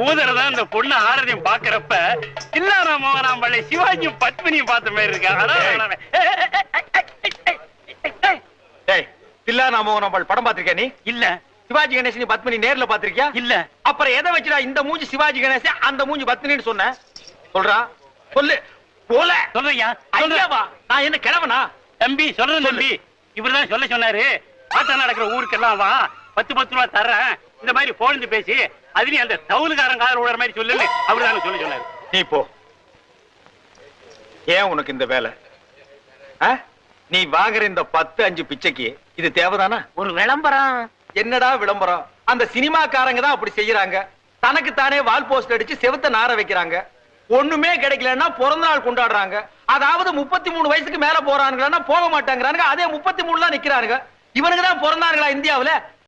ஊதரதான் இந்த பொண்ணு ஆரதியம் பாக்குறப்ப தில்லானா மோகனாம்பள்ளி சிவாஜியும் பத்மினியும் பார்த்த மாதிரி இருக்கா. தில்லானா மோகனாம்பள் படம் பாத்திருக்கியா நீ? இல்ல. சிவாஜி கணேசன் பத்மினி நேர்ல பாத்திருக்கியா? இல்ல. அப்புறம் எதை வச்சுடா இந்த மூஞ்சி சிவாஜி கணேசன் அந்த மூஞ்சி பத்மினின்னு சொன்ன? சொல்றா சொல்லு. போல சொல்றியா? ஐயாவா நான் என்ன கிழவனா? தம்பி சொல்றேன் தம்பி, இவருதான் சொல்ல சொன்னாரு. ஆட்டம் நடக்கிற ஊருக்கெல்லாம் வா, 10 ரூபா தர்றேன், இந்த மாதிரி போலந்து பேசி அதுலயும் அந்த தவுலுக்காரன் காதல் விடுற மாதிரி சொல்லு, அவருதான் சொல்ல சொன்னாரு. நீ போ. ஏன் உனக்கு இந்த வேலை? நீ வாங்குற இந்த 10-5 பிச்சைக்கு இது தேவைதானா? ஒரு விளம்பரம். என்னடா விளம்பரம்? அந்த சினிமாக்காரங்க தான் அப்படி செய்யறாங்க. தனக்கு தானே வால் போஸ்ட் அடிச்சு செவுத்த நார வைக்கிறாங்க. ஒண்ணுமே கிடைக்கலன்னா பிறந்த நாள் கொண்டாடுறாங்க. அதாவது 33 வயசுக்கு மேல போறானுங்கன்னா போக மாட்டாங்கிறானுங்க. அதே 33 தான் நிக்கிறானுங்க. இவனுக்கு தான் பிறந்தானுங்களா இந்தியாவுல?